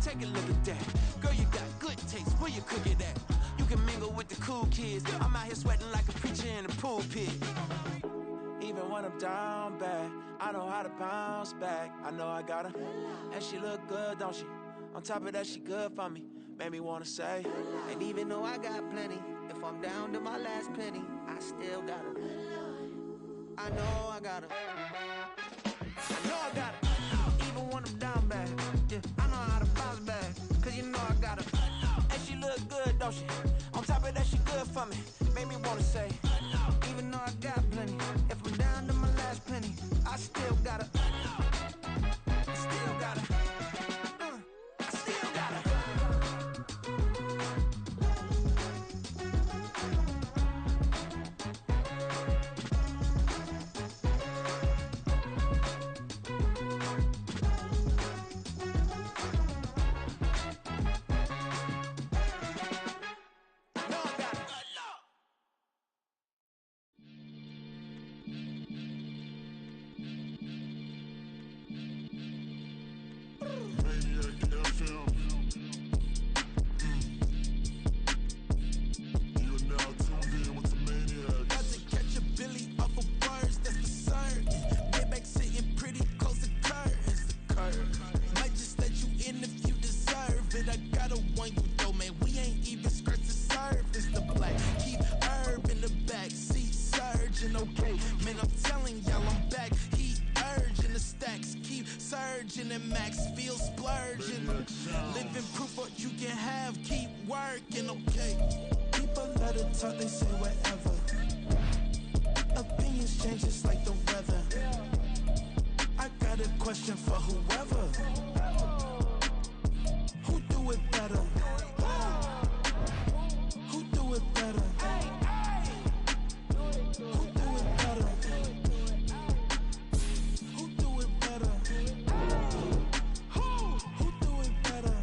take a look at that. Girl, you got good taste, where you cook it at? You can mingle with the cool kids. I'm out here sweating like a preacher in the pulpit. Even when I'm down bad, I know how to bounce back. I know I got her, and she look good, don't she? On top of that, she good for me. Made me wanna say, and even though I got plenty, if I'm down to my last penny, I still got her. I know I got her. I know I got her. Even when I'm down bad, yeah, I know how to bounce back. Cause you know I got her. And she look good, don't she? On top of that, she good for me. Made me wanna say, even though I got plenty, if I'm down to my last penny, I still got her. I still got her. I still got her. And max feel splurging. Living proof what you can have, keep working, okay? People let it talk, they say whatever. Opinions change just like the weather. I got a question for whoever. Who do it better? Who do it better? Who do it better? Who do it better?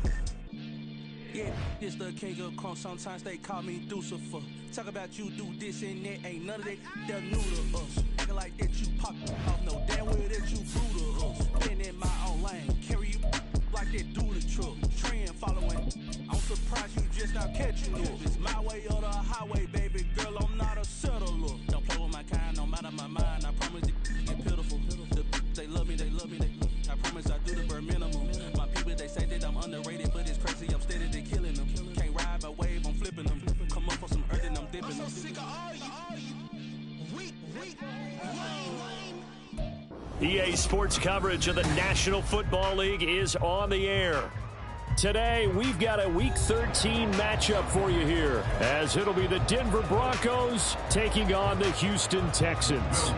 Yeah, this the king of crunk. Sometimes they call me Lucifer. Talk about you do this and that. Ain't none of that. They're new to us. Acting like that you pop off. No damn well that you brutal to us. Been in my own lane. Carry you like that do the truck. Trend following. I'm surprised you just not catching it. It's my way or the highway, baby girl. I'm not a settler. Don't play with my kind. No matter my mind. I promise you get pitiful. They love me. I promise I do the bare minimum. My people, they say that I'm underrated, but it's crazy. I'm steady to killing them. Can't ride my wave, I'm flipping them. Come up for some earth and I'm dipping them. I'm so sick of all you. Weak, lame. EA Sports coverage of the National Football League is on the air. Today, we've got a Week 13 matchup for you here, as it'll be the Denver Broncos taking on the Houston Texans.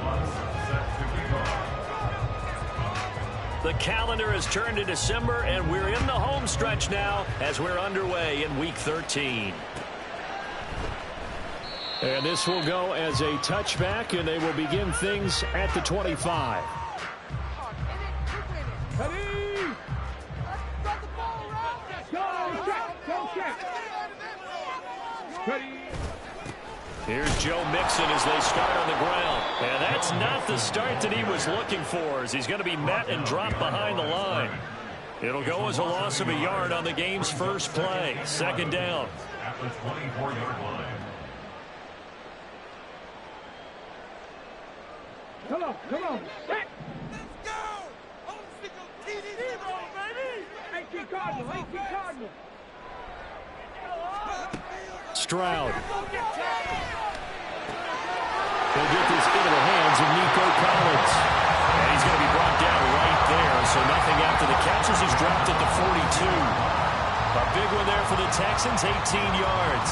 The calendar has turned to December, and we're in the home stretch now as we're underway in Week 13. And this will go as a touchback, and they will begin things at the 25. Here's Joe Mixon as they start on the ground. And that's not the start that he was looking for, as he's going to be met and dropped behind the line. It'll go as a loss of a yard on the game's first play. Second down. At the 24-yard line. Come on. Let's go! Home single TD, baby! 18 Cardinal. Stroud. They'll get this into the hands of Nico Collins. And he's going to be brought down right there, so nothing after the catches. He's dropped at the 42. A big one there for the Texans, 18 yards.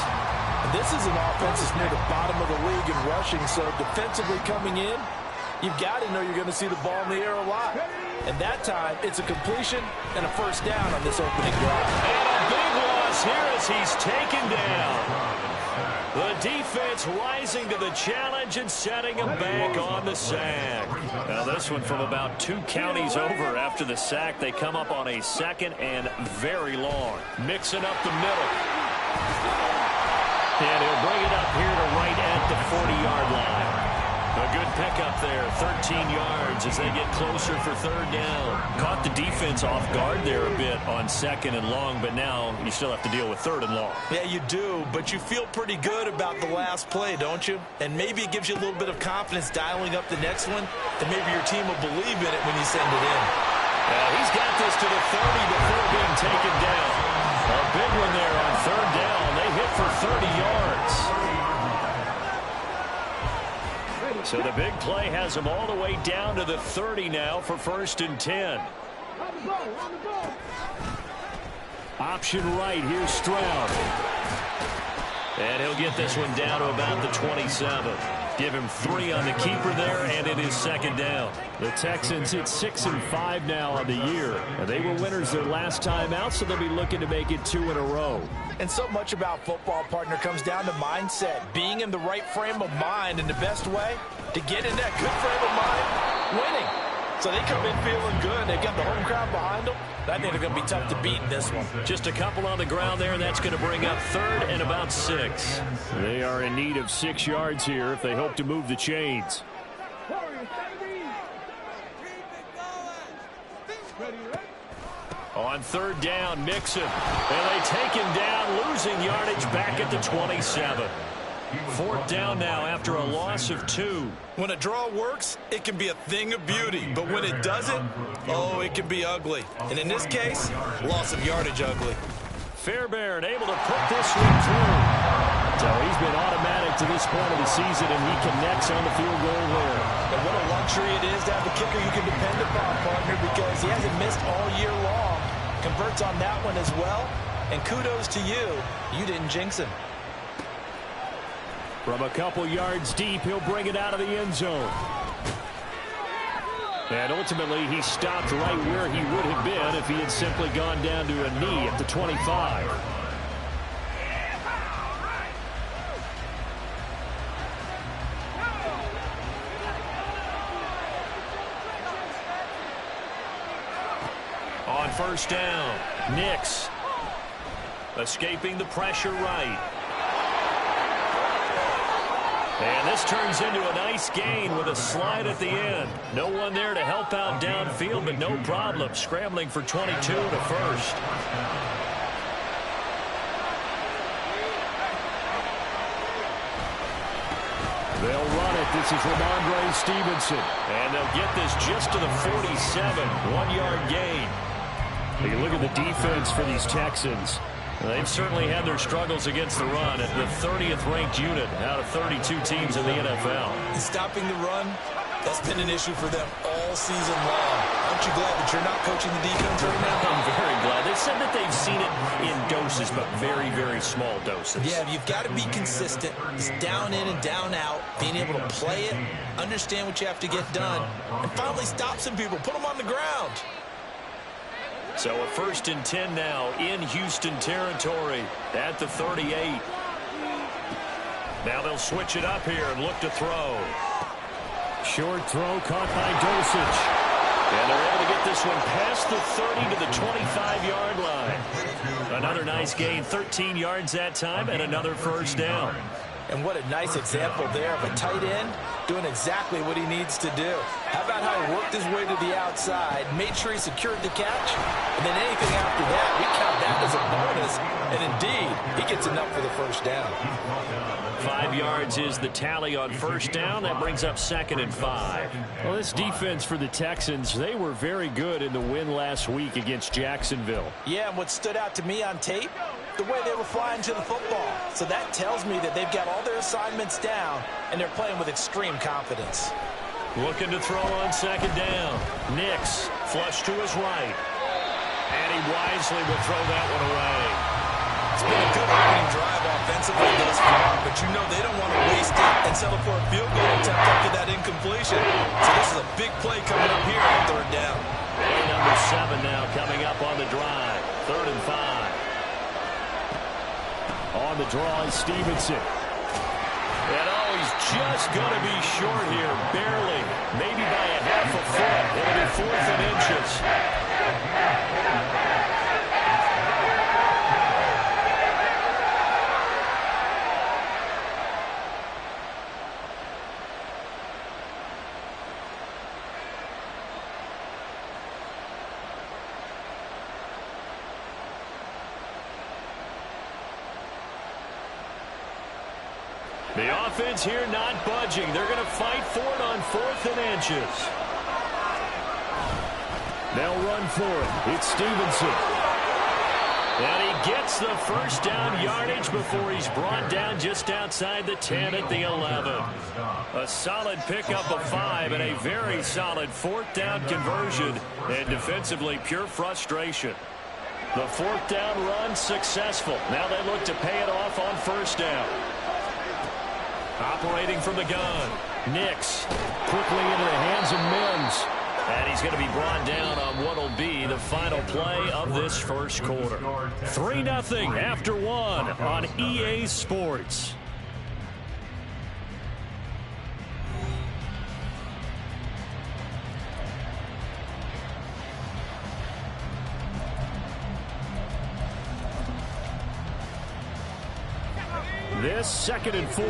This is an offense that's near the bottom of the league in rushing, so defensively coming in, you've got to know you're going to see the ball in the air a lot. And that time, it's a completion and a first down on this opening drive. And a big loss here as he's taken down. The defense rising to the challenge and setting him back on the sack. Now this one from about 2 counties over after the sack. They come up on a second and very long. Mixing up the middle. And he'll bring it up here to right at the 40-yard line. A good pickup there, 13 yards as they get closer for third down. Caught the defense off guard there a bit on second and long, but now you still have to deal with third and long. Yeah, you do, but you feel pretty good about the last play, don't you? And maybe it gives you a little bit of confidence dialing up the next one, and maybe your team will believe in it when you send it in. He's got this to the 30 before being taken down. A big one there on third down. They hit for 30 yards. So the big play has them all the way down to the 30 now for 1st and 10. Option right, here's Stroud. And he'll get this one down to about the 27. Give him 3 on the keeper there, and it is 2nd down. The Texans hit 6-5 now on the year. And they were winners their last time out, so they'll be looking to make it 2 in a row. And so much about football, partner, comes down to mindset. Being in the right frame of mind, and the best way to get in that good frame of mind, winning. So they come in feeling good. They've got the home crowd behind them. I think they're going to be tough to beat in this one. Just a couple on the ground there, and that's going to bring up 3rd and about 6. They are in need of 6 yards here if they hope to move the chains. On 3rd down, Mixon. And they take him down, losing yardage back at the 27. 4th down now after a loss of 2. When a draw works, it can be a thing of beauty. But when it doesn't, oh, it can be ugly. And in this case, loss of yardage ugly. Fairbairn able to put this one through. So he's been automatic to this point of the season, and he connects on the field goal there. And what a luxury it is to have a kicker you can depend upon, partner, because he hasn't missed all year long. Converts on that one as well. And kudos to you. You didn't jinx him. From a couple yards deep, he'll bring it out of the end zone. And ultimately, he stopped right where he would have been if he had simply gone down to a knee at the 25. On 1st down, Nix escaping the pressure right. And this turns into a nice gain with a slide at the end. No one there to help out downfield, but no problem. Scrambling for 22 and a first. They'll run it. This is Ramondre Stevenson. And they'll get this just to the 47. 1-yard gain. You look at the defense for these Texans. They've certainly had their struggles against the run at the 30th ranked unit out of 32 teams in the NFL. Stopping the run, that's been an issue for them all season long. Aren't you glad that you're not coaching the defense right now? I'm very glad. They've said that they've seen it in doses, but very, very small doses. Yeah, you've got to be consistent. It's down in and down out, being able to play it, understand what you have to get done, and finally stop some people, put them on the ground. So a 1st and 10 now in Houston territory at the 38. Now they'll switch it up here and look to throw. Short throw caught by Dosich. And they're able to get this one past the 30 to the 25-yard line. Another nice gain, 13 yards that time, and another 1st down. And what a nice example there of a tight end doing exactly what he needs to do. How about how he worked his way to the outside, made sure he secured the catch, and then anything after that, we count that as a bonus. And indeed, he gets enough for the 1st down. 5 yards is the tally on 1st down. That brings up 2nd and 5. Well, this defense for the Texans, they were very good in the win last week against Jacksonville. Yeah, and what stood out to me on tape, the way they were flying to the football. So that tells me that they've got all their assignments down, and they're playing with extreme confidence. Looking to throw on 2nd down. Nix, flush to his right. And he wisely will throw that one away. It's been a good opening drive offensively thus far, but you know they don't want to waste it and settle for a field goal attempt after that incompletion. So this is a big play coming up here on 3rd down. Play number 7 now coming up on the drive. 3rd and 5. On the draw is Stevenson. And he's just going to be short here, barely. Maybe by a half a foot. It'll be 4th and inches. The offense here not budging. They're going to fight for it on 4th and inches. They'll run for it. It's Stevenson. And he gets the first down yardage before he's brought down just outside the 10 at the 11. A solid pickup of 5 and a very solid 4th down conversion. And defensively, pure frustration. The 4th down run successful. Now they look to pay it off on 1st down. Operating from the gun. Nix quickly into the hands of Mims. And he's going to be brought down on what will be the final play of this first quarter. 3-0 after 1 on EA Sports. This 2nd and 4.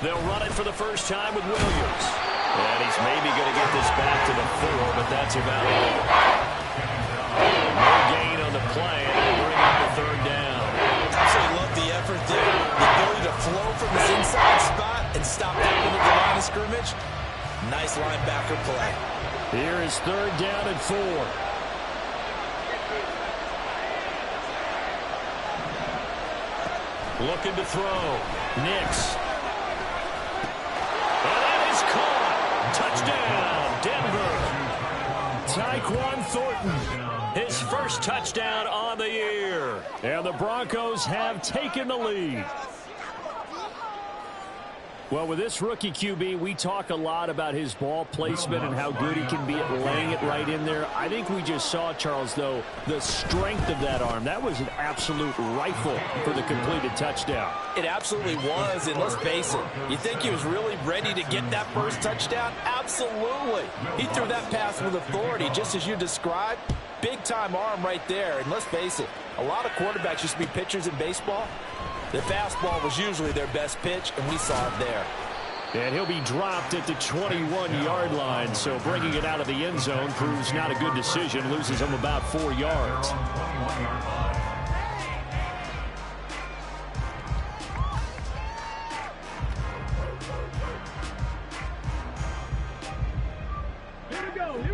They'll run it for the first time with Williams. And he's maybe going to get this back to the 4, but that's about all. No gain on the play, and they'll bring up the 3rd down. Absolutely love the effort there. The ability to flow from his inside spot and stop down into the line of scrimmage. Nice linebacker play. Here is 3rd down and 4. Looking to throw. Nix. And that is caught. Touchdown, Denver. Tyquan Thornton. His first touchdown on the year. And the Broncos have taken the lead. Well, with this rookie QB, we talk a lot about his ball placement and how good he can be at laying it right in there. I think we just saw, Charles, though, the strength of that arm. That was an absolute rifle for the completed touchdown. It absolutely was, and let's face it, you think he was really ready to get that first touchdown? Absolutely. He threw that pass with authority, just as you described. Big-time arm right there, and let's face it, a lot of quarterbacks used to be pitchers in baseball. The fastball was usually their best pitch, and we saw it there. And he'll be dropped at the 21-yard line, so bringing it out of the end zone proves not a good decision. Loses him about 4 yards.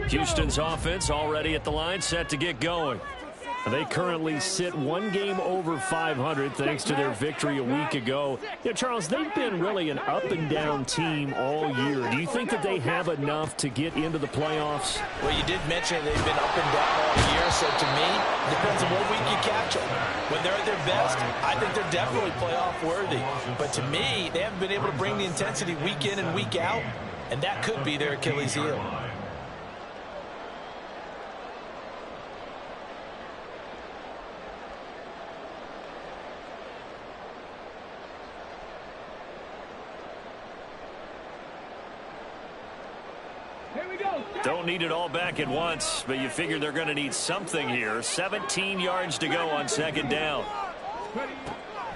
Houston's offense already at the line, set to get going. They currently sit 1 game over 500 thanks to their victory a week ago. Yeah, Charles, they've been really an up-and-down team all year. Do you think that they have enough to get into the playoffs? Well, you did mention they've been up and down all year, so to me, it depends on what week you catch them. When they're at their best, I think they're definitely playoff worthy. But to me, they haven't been able to bring the intensity week in and week out, and that could be their Achilles heel. Don't need it all back at once, but you figure they're going to need something here. 17 yards to go on 2nd down.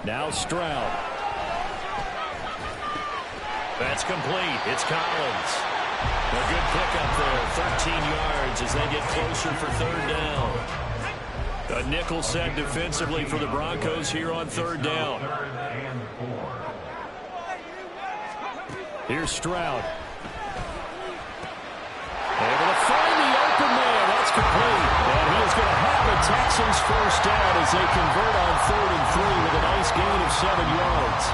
Now Stroud. That's complete. It's Collins. A good pickup there. 13 yards as they get closer for 3rd down. A nickel set defensively for the Broncos here on 3rd down. Here's Stroud. Able to find the open man. That's complete. And he is going to have a Texans first down as they convert on 3rd and 3 with a nice gain of 7 yards.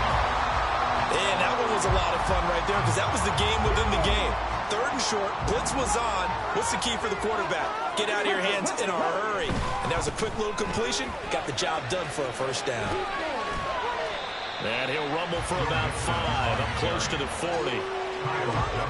And that one was a lot of fun right there because that was the game within the game. 3rd and short, blitz was on. What's the key for the quarterback? Get out of your hands in a hurry. And that was a quick little completion. Got the job done for a first down. And he'll rumble for about 5, up close to the 40.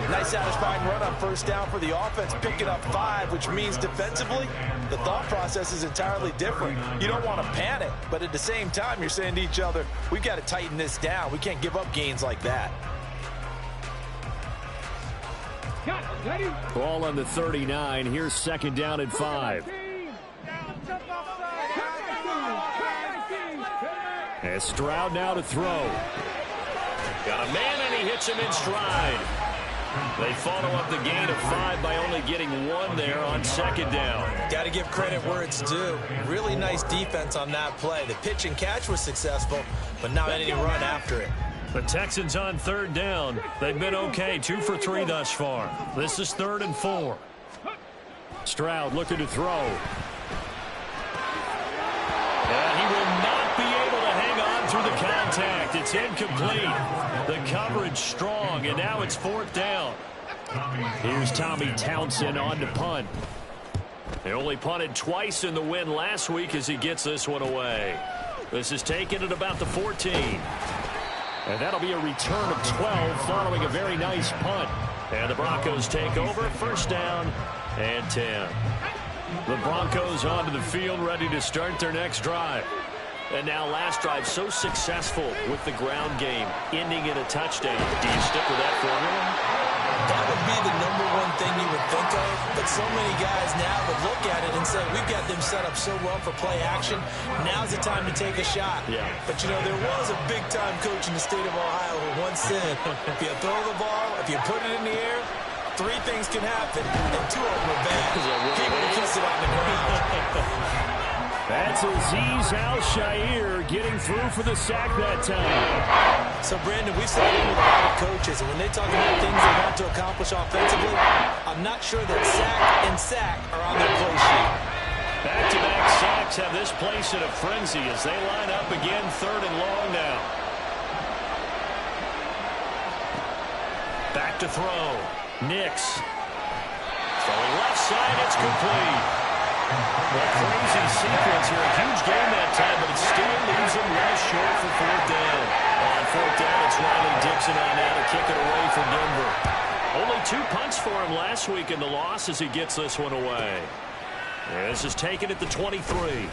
Nice satisfying run on 1st down for the offense, picking up 5, which means defensively, the thought process is entirely different. You don't want to panic, but at the same time, you're saying to each other, we've got to tighten this down. We can't give up gains like that. Ball on the 39. Here's 2nd down and 5. And Stroud now to throw. Got a man, and he hits him in stride. They follow up the gain of 5 by only getting 1 there on second down. Got to give credit where it's due. Really nice defense on that play. The pitch and catch was successful, but not any run after it. The Texans on third down. They've been okay, 2 for 3 thus far. This is 3rd and 4. Stroud looking to throw. And he will not be able to hang on through the contact. It's incomplete. The coverage strong, and now it's 4th down. Here's Tommy Townsend on to punt. They only punted twice in the win last week as he gets this one away. This is taken at about the 14. And that'll be a return of 12 following a very nice punt. And the Broncos take over, 1st down and 10. The Broncos onto the field, ready to start their next drive. And now last drive so successful with the ground game, ending in a touchdown. Do you stick with that formula? That would be the #1 thing you would think of, but so many guys now would look at it and say, we've got them set up so well for play action. Now's the time to take a shot. Yeah. But, you know, there was a big-time coach in the state of Ohio who once said, if you throw the ball, if you put it in the air, 3 things can happen, and 2 of them are bad. People will kiss it on the ground. That's Azeez Al-Shaair getting through for the sack that time. So, Brandon, we sat in with a lot of coaches, and when they talk about things they want to accomplish offensively, I'm not sure that sack are on their play sheet. Back-to-back sacks have this place in a frenzy as they line up again, 3rd and long now. Back to throw. Nix. Throwing left side, it's complete. A crazy sequence here. A huge game that time, but it still leaves him well short for 4th down. On 4th down, it's Riley Dixon on now to kick it away for Denver. Only 2 punts for him last week in the loss as he gets this one away. This is taken at the 23.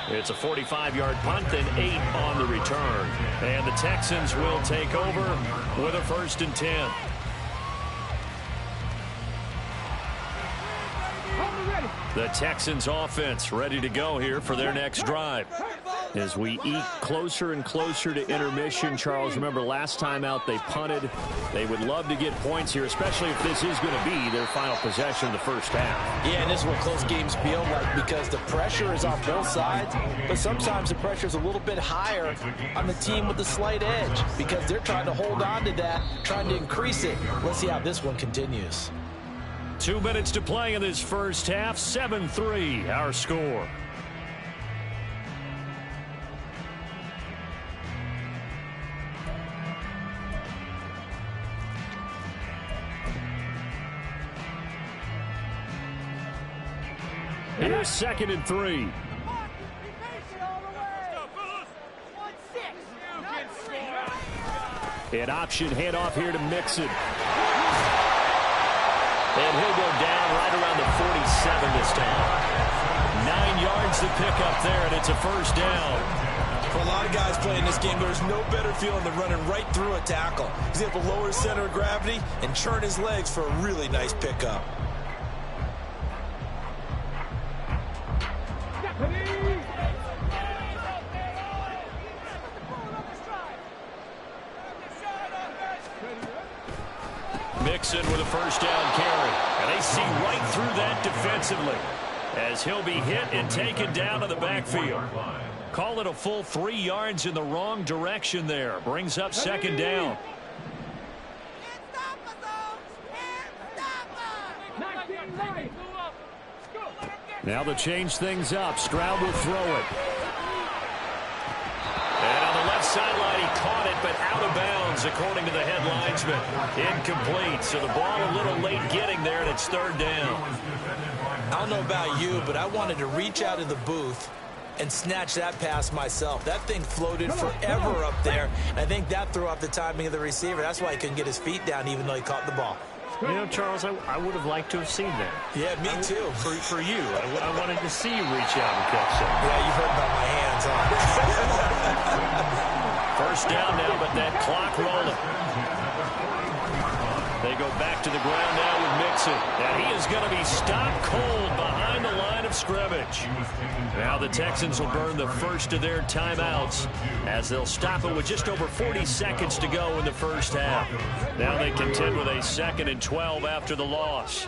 It's a 45-yard punt, then 8 on the return. And the Texans will take over with a 1st and 10. The Texans offense ready to go here for their next drive. As we eke closer and closer to intermission, Charles, remember last time out they punted. They would love to get points here, especially if this is going to be their final possession of the first half. Yeah, and this is what close games feel like because the pressure is on both sides, but sometimes the pressure is a little bit higher on the team with the slight edge because they're trying to hold on to that, trying to increase it. Let's see how this one continues. 2 minutes to play in this first half. 7-3 our score. Here's 2nd and 3. An option handoff here to Mixon. And he'll go down right around the 47 this time. 9 yards to pick up there, and it's a 1st down. For a lot of guys playing this game, there's no better feeling than running right through a tackle. He's able to lower his center of gravity and churn his legs for a really nice pickup. Mixon with a 1st down carry. And they see right through that defensively as he'll be hit and taken down to the backfield. Call it a full 3 yards in the wrong direction there. Brings up 2nd down. Now to change things up. Stroud will throw it. And on the left sideline, he caught it, but out of bounds, according to the head linesman. Incomplete, so the ball a little late getting there, and it's 3rd down. I don't know about you, but I wanted to reach out of the booth and snatch that pass myself. That thing floated forever up there, and I think that threw off the timing of the receiver. That's why he couldn't get his feet down, even though he caught the ball. You know, Charles, I would have liked to have seen that. Yeah, me too. For you, I wanted to see you reach out and catch that. Yeah, you've heard about my hands, huh? 1st down now, but that clock rolling. They go back to the ground now with gets it. And he is going to be stopped cold behind the line of scrimmage. Now the Texans will burn the first of their timeouts as they'll stop it with just over 40 seconds to go in the first half. Now they contend with a 2nd and 12 after the loss.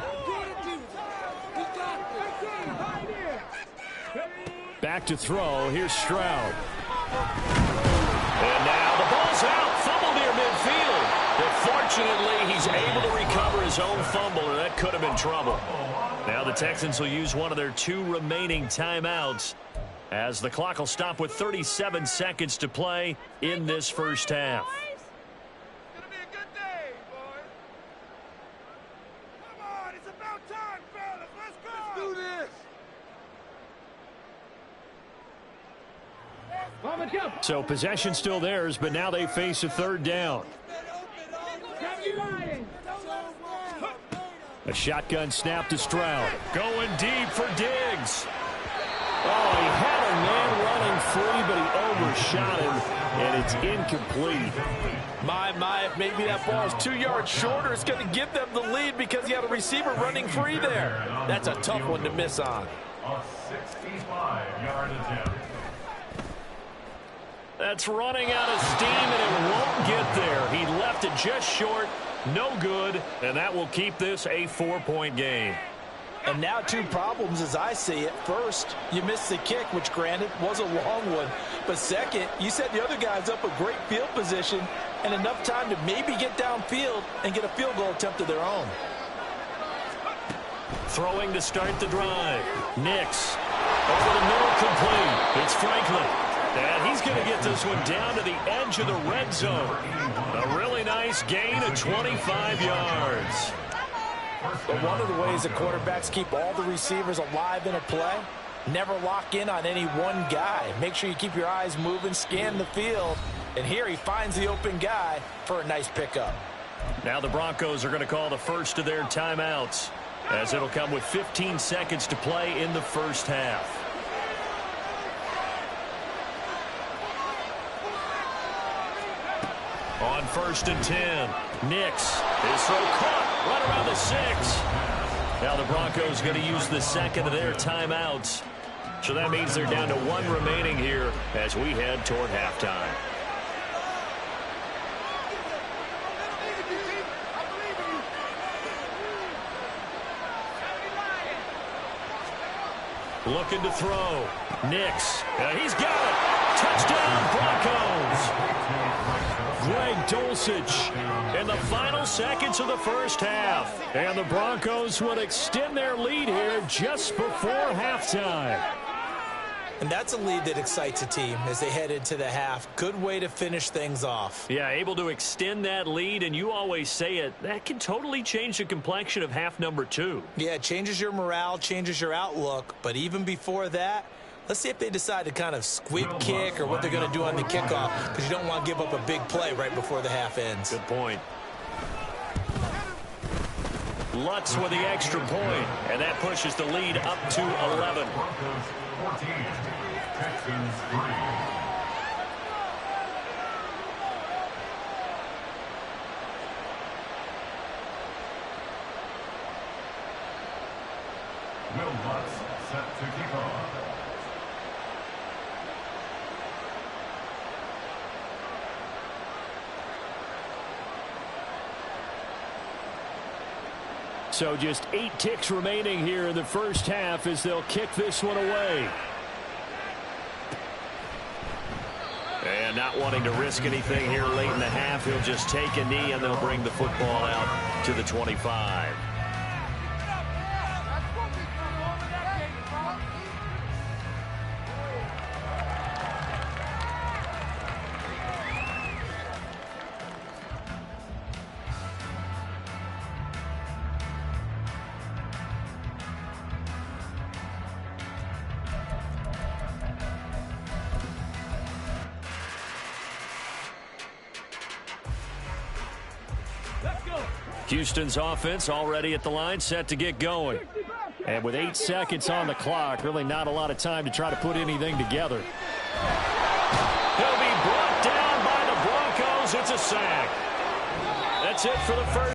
Back to throw. Here's Stroud. And now the ball's out. Fumble near midfield. But fortunately, he's able to recover his own fumble, and that could have been trouble. Now the Texans will use one of their 2 remaining timeouts as the clock will stop with 37 seconds to play in this first half. It's gonna be a good day, boys. Come on, it's about time, fellas. Let's go. Let's do this. So possession still theirs, but now they face a 3rd down. A shotgun snap to Stroud. Going deep for Diggs. Oh, he had a man running free, but he overshot him, and it's incomplete. If maybe that ball is 2 yards shorter, it's going to give them the lead because you had a receiver running free there. That's a tough one to miss on. A 65-yard attempt. That's running out of steam, and it won't get there. He left it just short. No good, and that will keep this a 4-point game. And now 2 problems as I see it. First, you missed the kick, which granted was a long one. But second, you set the other guys up with great field position and enough time to maybe get downfield and get a field goal attempt of their own. Throwing to start the drive. Nix. Over the middle, complete. It's Franklin. And he's going to get this one down to the edge of the red zone. A really nice gain of 25 yards. But one of the ways the quarterbacks keep all the receivers alive in a play, never lock in on any one guy. Make sure you keep your eyes moving, scan the field. And here he finds the open guy for a nice pickup. Now the Broncos are going to call the first of their timeouts, as it'll come with 15 seconds to play in the first half. On 1st and 10, Nix. His throw caught right around the 6. Now the Broncos going to use the 2nd of their timeouts. So that means they're down to 1 remaining here as we head toward halftime. Looking to throw. Nix. He's got it. Touchdown, Broncos. Greg Dulcich in the final seconds of the first half. And the Broncos would extend their lead here just before halftime. And that's a lead that excites a team as they head into the half. Good way to finish things off. Yeah, able to extend that lead, and you always say it, that can totally change the complexion of half number 2. Yeah, it changes your morale, changes your outlook. But even before that, let's see if they decide to kind of squib kick or what they're going to do on the kickoff, because you don't want to give up a big play right before the half ends. Good point. Lutz with the extra point, and that pushes the lead up to 11. Broncos 14, Texans 3. Will Lutz set to kick off. So just 8 ticks remaining here in the first half as they'll kick this one away. And not wanting to risk anything here late in the half, he'll just take a knee and they'll bring the football out to the 25. Houston's offense already at the line, set to get going. And with 8 seconds on the clock, really not a lot of time to try to put anything together. He'll be brought down by the Broncos. It's a sack. That's it for the first.